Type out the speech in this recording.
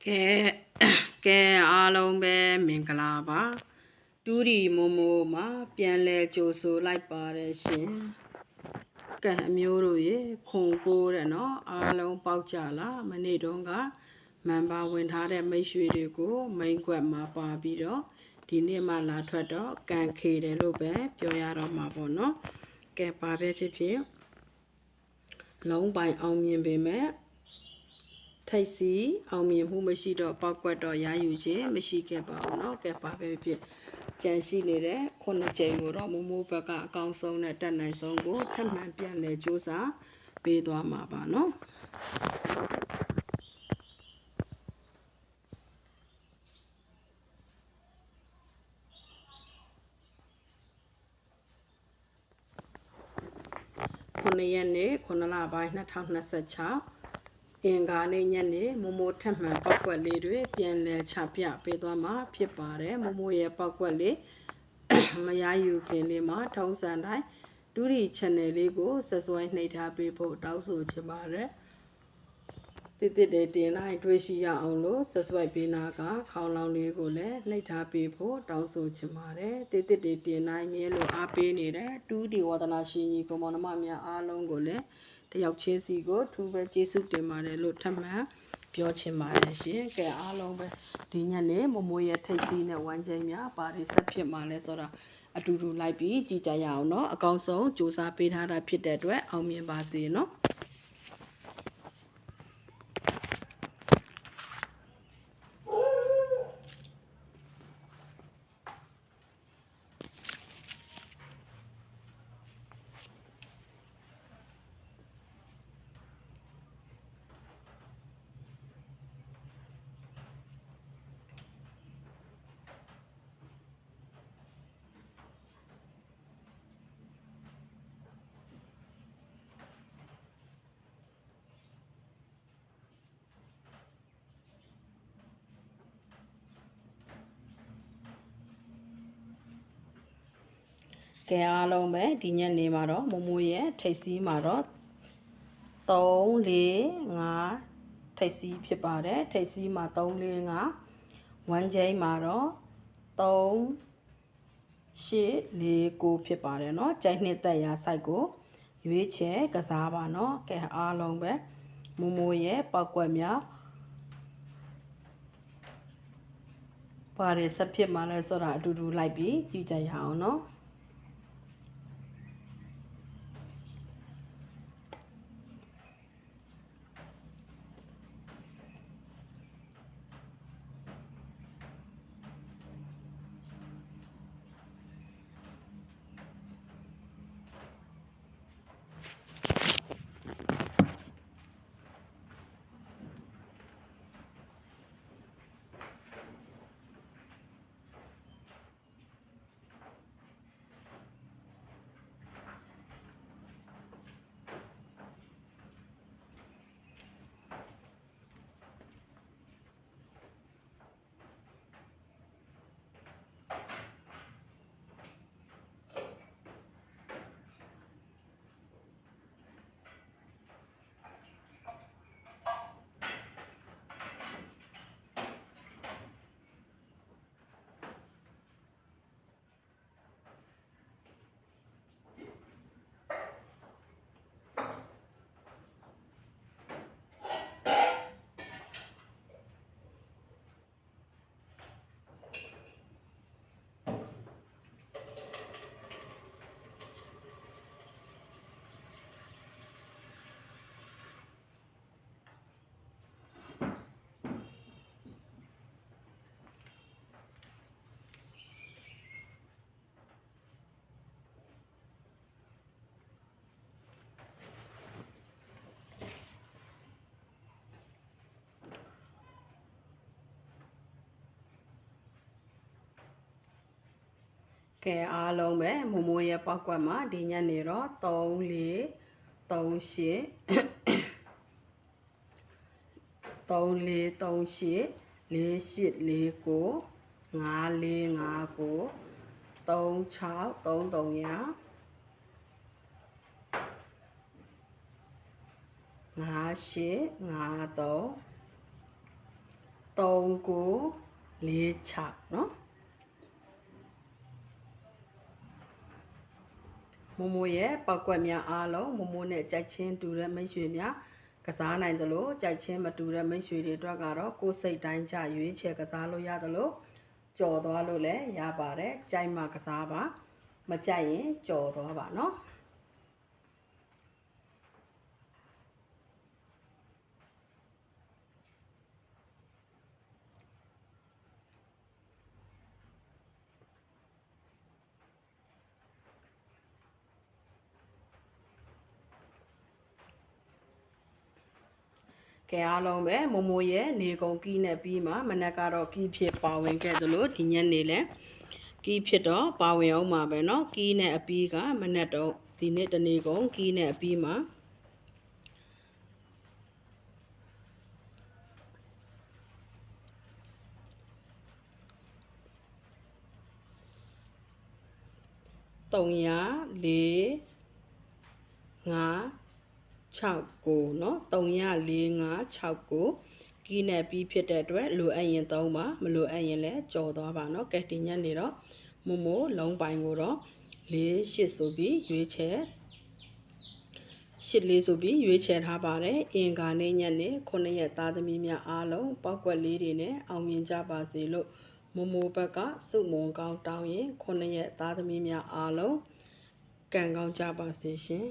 ကဲကဲအားလုံးပဲမင်္ဂလာပါတူရီမိုမိုမှာပြန်လဲကြိုဆိုလိုက်ပါတယ်ရှင်ကဲအမျိုးတို့ရေခွန်ကိုတဲ့နော်အားလုံးပေါက်ကြလားမနေ့တုန်းကမန်ပါဝင်ထားတဲ့မိတ်ဆွေတွေကိုမိန်ခွက်မှာပါပြီးတော့ဒီနေ့မှလာထွက်တော့ကန်ခေတယ်လို့ပဲပြောရတော့မှာပေါ့နော်ကဲပါပဲဖြစ်ဖြစ်လုံးပိုင်အောင်မြင်ပေမဲ့ထိတ်စီအောင်မြင်မှုမရှိတော့ပောက်ကွက်တော့ရယူခြင်းမရှိခဲ့ပါဘူးเนาะကဲပါပဲဖြစ်ကြံရှိနေတဲ့ခုနှစ်ကြိမ်ကိုတော့မမိုးဘက်ကအကောင်းဆုံးနဲ့တက်နိုင်ဆုံးကိုထပ်မံပြန်လဲစူးစမ်းပေးသွားမှာပါเนาะ9 ရက်နေ့9 လပိုင်း2026အင်္ဂါနေ့ညနေမမိုးထက်မှန်ပောက်ကွက်လေးတွေပြန်လဲချပြပေးသွားမှာဖြစ်ပါတယ်မမိုးရဲ့ပောက်ကွက်လေးမရယူခင်လေးမှာထုံးစံတိုင်းဒူရီ channel လေးကိုဆက်စွဲနှိပ်ထားပေးဖို့တောင်းဆိုချင်ပါတယ်တိတိတဲ့တင်လိုက်တွေ့ရှိရအောင်လို့ subscribe ပေးနာကခေါင်းလောင်းလေးကိုလည်းနှိပ်ထားပေးဖို့တောင်းဆိုချင်ပါတယ်တိတိတဲ့တင်လိုက်မြဲလို့အားပေးနေတဲ့တူဒီဝါဒနာရှင်ကြီးကောင်မများအားလုံးကိုလည်းတယောက်ချင်းစီကိုထူးပဲကျေးဇူးတင်ပါတယ်လို့ထပ်မံပြောချင်ပါတယ်ရှင်ကဲအားလုံးပဲဒီညနေမမိုးရဲ့ထိတ်စီးနဲ့ဝမ်းချိန်များပါရီဆက်ဖြစ်မှာလဲဆိုတော့အတူတူလိုက်ပြီးကြည်ကြရအောင်เนาะအကောင်းဆုံးစူးစမ်းပေးထားတာဖြစ်တဲ့အတွက်အောင်မြင်ပါစေเนาะကဲအားလုံးပဲဒီညနေမှာတော့မမိုးရဲ့ထိတ်စီးမှာတော့3 4 5ထိတ်စီးဖြစ်ပါတယ်ထိတ်စီးမှာ3 4 5ဝမ်းချိန်မှာတော့3 8 4 9ဖြစ်ပါတယ်เนาะကြိုက်နှစ်သက်ရာ site ကိုရွေးချယ်ကစားပါเนาะကဲအားလုံးပဲမမိုးရဲ့ပောက်ကွက်များပါတယ်ဆက်ဖြစ်မှာလဲဆိုတာအတူတူလိုက်ပြီးကြည့်ကြရအောင်เนาะကဲအားလုံးပဲမမိုးရဲ့ပောက်ကွက်မှာဒီညနေတော့3 4 3 8 3 4 3 8 4 8 4 9 5 4 5 9 3 6 3 3 5 5 8 5 3 3946နော်မမိုရဲ့ပောက်ကွက်များအားလုံးမမိုနဲ့ကြိုက်ချင်းတူတဲ့မိတ်ဆွေများကစားနိုင်သလိုကြိုက်ချင်းမတူတဲ့မိတ်ဆွေတွေအတွက်ကတော့ကိုယ်စိတ်တိုင်းကြရွေးချယ်ကစားလို့ရသလိုကြော်သွားလို့လည်းရပါတယ်ကြိုက်မှကစားပါမကြိုက်ရင်ကြော်သွားပါနော်ကဲအားလုံးပဲမမိုရဲ့နေကုန်ကီးနဲ့ပြီးမှမနက်ကတော့ကီးဖြစ်ပါဝင်ခဲ့သလိုဒီညနေလည်းကီးဖြစ်တော့ပါဝင်အောင်မှာပဲเนาะကီးနဲ့အပြီးကမနက်တော့ဒီနေ့တနေ့ကုန်ကီးနဲ့အပြီးမှာ30456เนาะ30456ကီးနဲ့ပြီးဖြစ်တဲ့အတွက်လိုအပ်ရင်3ပါမလိုအပ်ရင်လည်းကြော်သွားပါเนาะကဲဒီညနေတော့မမိုလုံးပိုင်ကိုတော့48ဆိုပြီးရွေးချယ်84ဆိုပြီးရွေးချယ်ထားပါတယ်အင်္ဂါနေ့ညနေ9ရက်သားသမီးများအားလုံးပောက်ကွက်လေးတွေနဲ့အောင်မြင်ကြပါစေလို့မမိုဘက်ကစုမုံကောင်းတောင်းရင်9ရက်သားသမီးများအားလုံးကံကောင်းကြပါစေရှင်